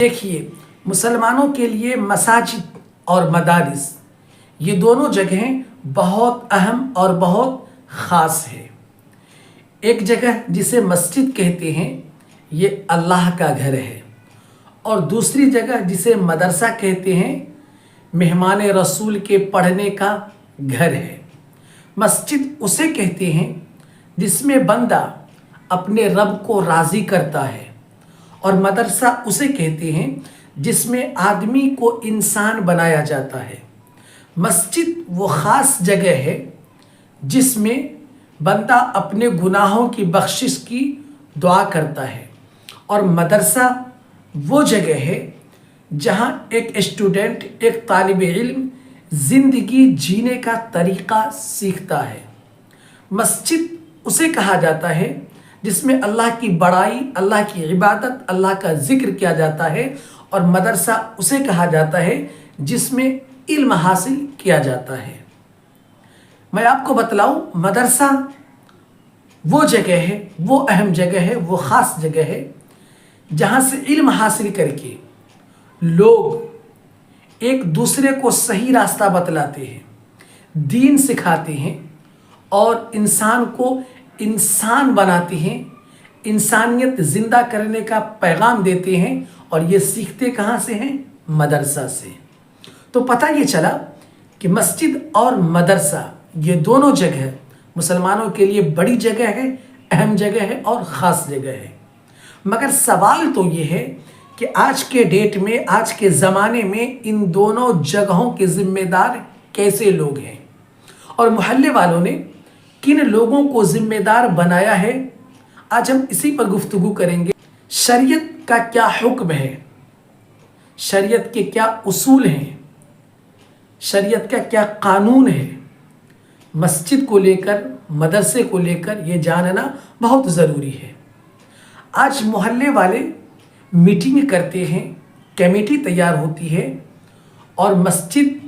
देखिए, मुसलमानों के लिए मसाजिद और मदारिस ये दोनों जगहें बहुत अहम और बहुत ख़ास है। एक जगह जिसे मस्जिद कहते हैं ये अल्लाह का घर है, और दूसरी जगह जिसे मदरसा कहते हैं मेहमान रसूल के पढ़ने का घर है। मस्जिद उसे कहते हैं जिसमें बंदा अपने रब को राज़ी करता है, और मदरसा उसे कहते हैं जिसमें आदमी को इंसान बनाया जाता है। मस्जिद वो ख़ास जगह है जिसमें बंदा अपने गुनाहों की बख्शिश की दुआ करता है, और मदरसा वो जगह है जहाँ एक स्टूडेंट, एक तालिब इल्म ज़िंदगी जीने का तरीक़ा सीखता है। मस्जिद उसे कहा जाता है जिसमें अल्लाह की बड़ाई, अल्लाह की इबादत, अल्लाह का ज़िक्र किया जाता है, और मदरसा उसे कहा जाता है जिसमें इल्म हासिल किया जाता है। मैं आपको बतलाऊं, मदरसा वो जगह है, वो अहम जगह है, वो ख़ास जगह है जहाँ से इल्म हासिल करके लोग एक दूसरे को सही रास्ता बतलाते हैं, दीन सिखाते हैं, और इंसान को इंसान बनाते हैं, इंसानियत ज़िंदा करने का पैगाम देते हैं। और ये सीखते कहाँ से हैं? मदरसा से। तो पता ये चला कि मस्जिद और मदरसा ये दोनों जगह मुसलमानों के लिए बड़ी जगह है, अहम जगह है और ख़ास जगह है। मगर सवाल तो ये है कि आज के डेट में, आज के ज़माने में इन दोनों जगहों के ज़िम्मेदार कैसे लोग हैं, और मोहल्ले वालों ने किन लोगों को ज़िम्मेदार बनाया है। आज हम इसी पर गुफ्तगू करेंगे। शरीयत का क्या हुक्म है, शरीयत के क्या उसूल हैं, शरीयत का क्या कानून है, मस्जिद को लेकर, मदरसे को लेकर ये जानना बहुत ज़रूरी है। आज मोहल्ले वाले मीटिंग करते हैं, कमेटी तैयार होती है, और मस्जिद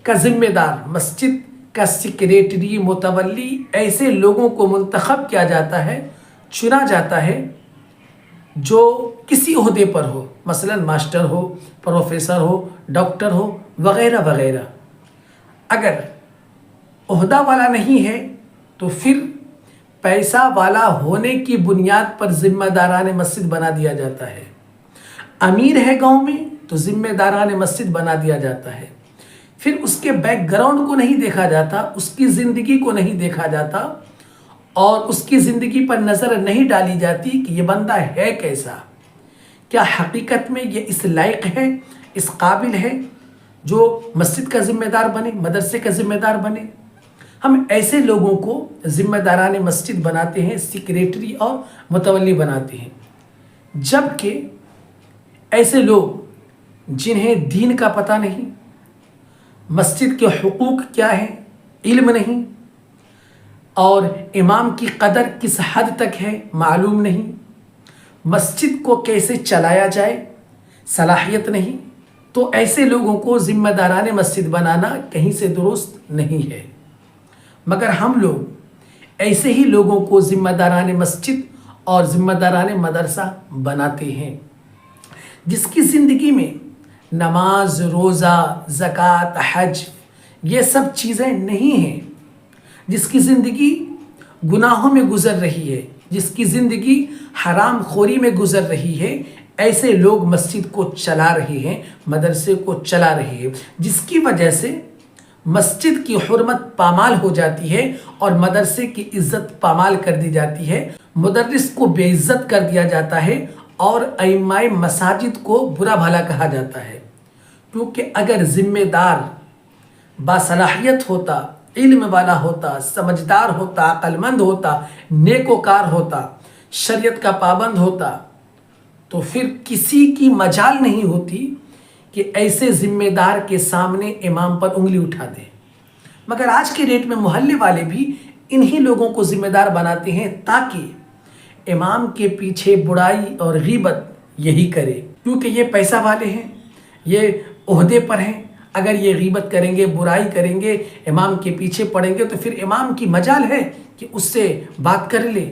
का ज़िम्मेदार, मस्जिद का सेक्रेटरी, मुतवल्ली, ऐसे लोगों को मुंतखब किया जाता है, चुना जाता है जो किसी ओहदे पर हो, मसलन मास्टर हो, प्रोफेसर हो, डॉक्टर हो, वगैरह वगैरह। अगर ओहदा वाला नहीं है तो फिर पैसा वाला होने की बुनियाद पर ज़िम्मेदारान मस्जिद बना दिया जाता है। अमीर है गांव में तो ज़िम्मेदारान मस्जिद बना दिया जाता है। फिर उसके बैकग्राउंड को नहीं देखा जाता, उसकी ज़िंदगी को नहीं देखा जाता, और उसकी ज़िंदगी पर नज़र नहीं डाली जाती कि ये बंदा है कैसा, क्या हकीकत में ये इस लायक है, इस काबिल है जो मस्जिद का ज़िम्मेदार बने, मदरसे का ज़िम्मेदार बने। हम ऐसे लोगों को ज़िम्मेदारान मस्जिद बनाते हैं, सेक्रेटरी और मुतवल्ली बनाते हैं, जबकि ऐसे लोग जिन्हें दीन का पता नहीं, मस्जिद के हुकूक क्या है इल्म नहीं, और इमाम की कदर किस हद तक है मालूम नहीं, मस्जिद को कैसे चलाया जाए सलाहियत नहीं, तो ऐसे लोगों को ज़िम्मेदारान मस्जिद बनाना कहीं से दुरुस्त नहीं है। मगर हम लोग ऐसे ही लोगों को ज़िम्मेदारान मस्जिद और ज़िम्मेदारान मदरसा बनाते हैं, जिसकी ज़िंदगी में नमाज, रोज़ा, ज़कात, हज ये सब चीज़ें नहीं हैं, जिसकी ज़िंदगी गुनाहों में गुज़र रही है, जिसकी ज़िंदगी हराम खोरी में गुज़र रही है, ऐसे लोग मस्जिद को चला रहे हैं, मदरसे को चला रहे हैं, जिसकी वजह से मस्जिद की हुर्मत पामाल हो जाती है और मदरसे की इज़्ज़त पामाल कर दी जाती है। मुदर्रिस को बेइज्जत कर दिया जाता है और अइम्माए मसाजिद को बुरा भला कहा जाता है। क्योंकि अगर ज़िम्मेदार बासलाहियत होता, इल्म वाला होता, समझदार होता, अक्लमंद होता, नेकोकार होता, शरीयत का पाबंद होता, तो फिर किसी की मजाल नहीं होती कि ऐसे ज़िम्मेदार के सामने इमाम पर उंगली उठा दे। मगर आज के डेट में मोहल्ले वाले भी इन्हीं लोगों को ज़िम्मेदार बनाते हैं ताकि इमाम के पीछे बुराई और गीबत यही करे, क्योंकि ये पैसा वाले हैं, ये ओहदे पर हैं। अगर ये गीबत करेंगे, बुराई करेंगे, इमाम के पीछे पड़ेंगे, तो फिर इमाम की मजाल है कि उससे बात कर ले।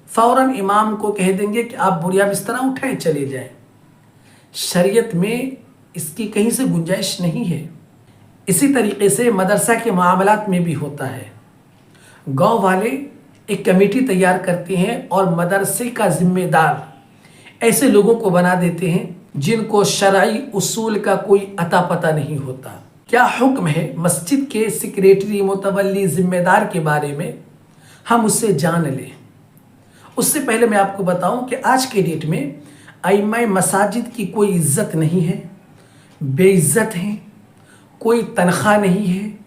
फ़ौरन इमाम को कह देंगे कि आप बुरिया बिस्तरा उठाए चले जाएं। शरीयत में इसकी कहीं से गुंजाइश नहीं है। इसी तरीके से मदरसा के मामलात में भी होता है। गांव वाले एक कमेटी तैयार करते हैं और मदरसे का जिम्मेदार ऐसे लोगों को बना देते हैं जिनको शरई उसूल का कोई अता पता नहीं होता। क्या हुक्म है मस्जिद के सेक्रेटरी मुतवल्ली जिम्मेदार के बारे में, हम उससे जान लें। उससे पहले मैं आपको बताऊं कि आज के डेट में अइम्मा मसाजिद की कोई इज्जत नहीं है, बेइज्जत हैं, कोई तनख्वाह नहीं है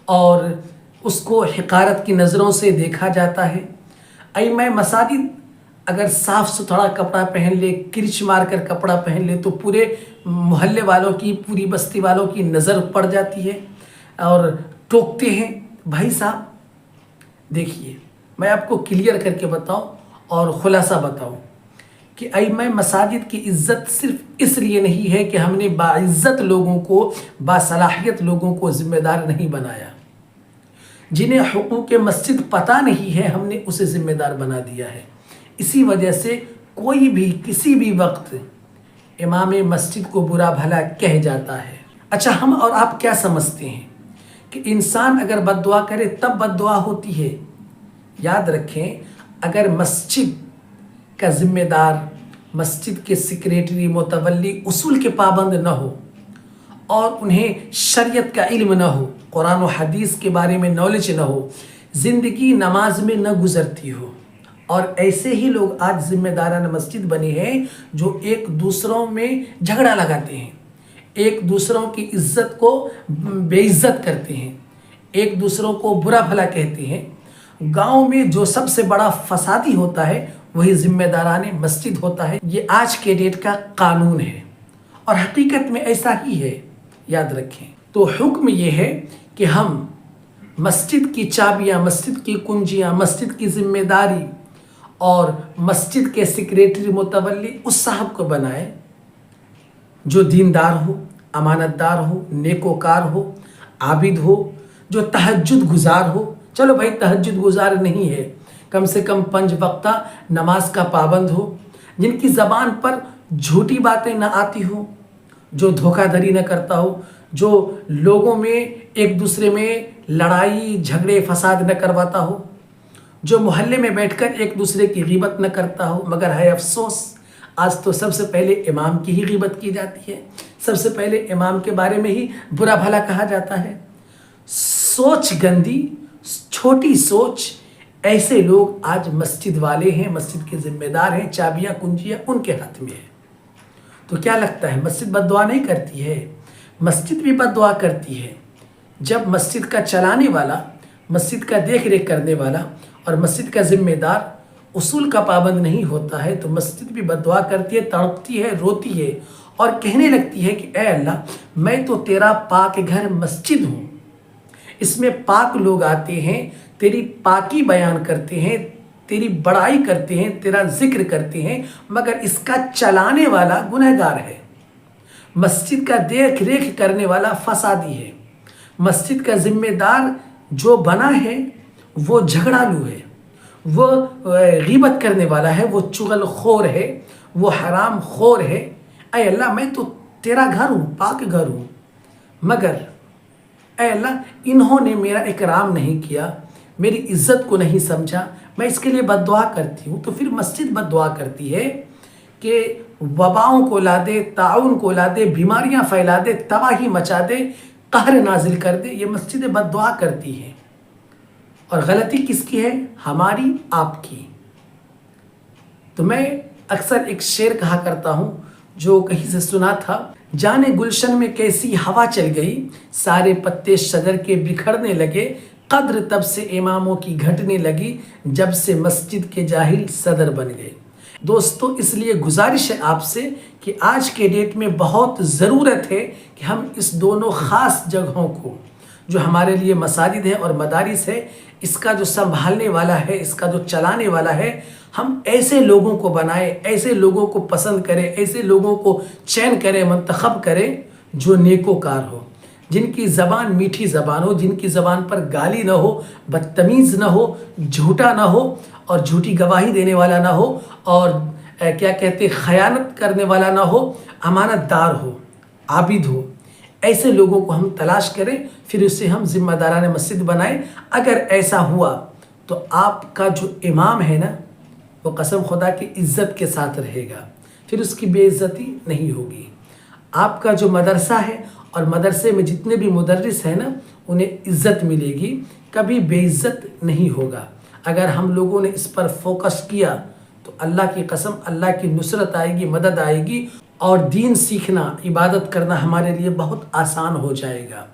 और उसको हिकारत की नज़रों से देखा जाता है। अइम्मा मसाजिद अगर साफ़ सुथरा कपड़ा पहन ले, किरच मार कर कपड़ा पहन ले तो पूरे मोहल्ले वालों की, पूरी बस्ती वालों की नज़र पड़ जाती है और टोकते हैं। भाई साहब देखिए, मैं आपको क्लियर करके बताऊं और ख़ुलासा बताऊं कि अइम्मा मसाजिद की इज़्ज़त सिर्फ इसलिए नहीं है कि हमने बाइज़्ज़त लोगों को, बासलाहियत लोगों को ज़िम्मेदार नहीं बनाया। जिन्हें हुकूक मस्जिद पता नहीं है हमने उसे ज़िम्मेदार बना दिया है। इसी वजह से कोई भी किसी भी वक्त इमाम मस्जिद को बुरा भला कह जाता है। अच्छा, हम और आप क्या समझते हैं कि इंसान अगर बद्दुआ करे तब बद्दुआ होती है? याद रखें, अगर मस्जिद का ज़िम्मेदार, मस्जिद के सेक्रेटरी मुतवल्ली उसूल के पाबंद न हो और उन्हें शरीयत का इल्म न हो, कुरान और हदीस के बारे में नॉलेज न हो, ज़िंदगी नमाज में न गुज़रती हो, और ऐसे ही लोग आज ज़िम्मेदारान मस्जिद बने हैं जो एक दूसरों में झगड़ा लगाते हैं, एक दूसरों की इज्जत को बेइज्जत करते हैं, एक दूसरों को बुरा भला कहते हैं। गांव में जो सबसे बड़ा फसादी होता है वही ज़िम्मेदारान मस्जिद होता है। ये आज के डेट का कानून है और हकीकत में ऐसा ही है, याद रखें। तो हुक्म ये है कि हम मस्जिद की चाबियाँ, मस्जिद की कुंजियाँ, मस्जिद की जिम्मेदारी और मस्जिद के सेक्रेटरी मुतवल्ली उस साहब को बनाए जो दीनदार हो, अमानतदार हो, नेकोकार हो, आबिद हो, जो तहज्जुद गुजार हो। चलो भाई, तहज्जुद गुजार नहीं है, कम से कम 5 वक्ता नमाज का पाबंद हो, जिनकी ज़बान पर झूठी बातें न आती हो, जो धोखाधड़ी न करता हो, जो लोगों में एक दूसरे में लड़ाई झगड़े फसाद न करवाता हो, जो मोहल्ले में बैठकर एक दूसरे की ग़ीबत न करता हो। मगर है अफसोस, आज तो सबसे पहले इमाम की ही ग़ीबत की जाती है, सबसे पहले इमाम के बारे में ही बुरा भला कहा जाता है। सोच गंदी, छोटी सोच, ऐसे लोग आज मस्जिद वाले हैं, मस्जिद के ज़िम्मेदार हैं, चाबियाँ कुंजियाँ उनके हाथ में है। तो क्या लगता है मस्जिद बद्दुआ नहीं करती है? मस्जिद भी बद्दुआ करती है। जब मस्जिद का चलाने वाला, मस्जिद का देख रेख करने वाला और मस्जिद का ज़िम्मेदार उसूल का पाबंद नहीं होता है तो मस्जिद भी बद्दुआ करती है, तड़पती है, रोती है और कहने लगती है कि ऐ अल्लाह, मैं तो तेरा पाक घर मस्जिद हूँ, इसमें पाक लोग आते हैं, तेरी पाकी बयान करते हैं, तेरी बड़ाई करते हैं, तेरा जिक्र करते हैं, मगर इसका चलाने वाला गुनहगार है, मस्जिद का देख रेख करने वाला फसादी है, मस्जिद का ज़िम्मेदार जो बना है वो झगड़ालू है, वो ग़ीबत करने वाला है, वो चुगलखोर है, वो हराम खोर है। ऐ अल्लाह, मैं तो तेरा घर हूँ, पाक घर हूँ, मगर ऐ अल्लाह, इन्होंने मेरा इकराम नहीं किया, मेरी इज़्ज़त को नहीं समझा, मैं इसके लिए बद्दुआ करती हूँ। तो फिर मस्जिद बद्दुआ करती है कि वबाओं को ला दे, ताउन को ला दे, बीमारियाँ फैला दे, तबाही मचा दे, कहर नाजिल कर दे। ये मस्जिद बद्दुआ करती है और गलती किसकी है? हमारी, आपकी। तो मैं अक्सर एक शेर कहा करता हूँ जो कहीं से सुना था, जाने गुलशन में कैसी हवा चल गई, सारे पत्ते शजर के बिखरने लगे, कद्र तब से इमामों की घटने लगी, जब से मस्जिद के जाहिल सदर बन गए। दोस्तों, इसलिए गुजारिश है आपसे कि आज के डेट में बहुत ज़रूरत है कि हम इस दोनों ख़ास जगहों को, जो हमारे लिए मसाजिद है और मदारिस है, इसका जो संभालने वाला है, इसका जो चलाने वाला है, हम ऐसे लोगों को बनाएं, ऐसे लोगों को पसंद करें, ऐसे लोगों को चयन करें, मंतखब करें जो नेकोकार हो, जिनकी ज़बान मीठी ज़बान हो, जिनकी ज़बान पर गाली ना हो, बदतमीज़ ना हो, झूठा ना हो और झूठी गवाही देने वाला ना हो और کیا کہتے ہیں خیانت کرنے والا نہ ہو، امانت دار ہو، عابد ہو، ایسے لوگوں کو ہم تلاش کریں، پھر اسے ہم ذمہ داران مسجد بنائیں۔ اگر ایسا ہوا تو آپ کا جو امام ہے نا وہ قسم خدا کی عزت کے ساتھ رہے گا، پھر اس کی بے عزتی نہیں ہوگی۔ آپ کا جو مدرسہ ہے اور مدرسے میں جتنے بھی مدرس ہیں نا انہیں عزت ملے گی، کبھی بے عزت نہیں ہوگا۔ اگر ہم لوگوں نے اس پر فوکس کیا تو اللہ کی قسم اللہ کی نصرت آئے گی، مدد آئے گی، اور دین سیکھنا، عبادت کرنا ہمارے لیے بہت آسان ہو جائے گا۔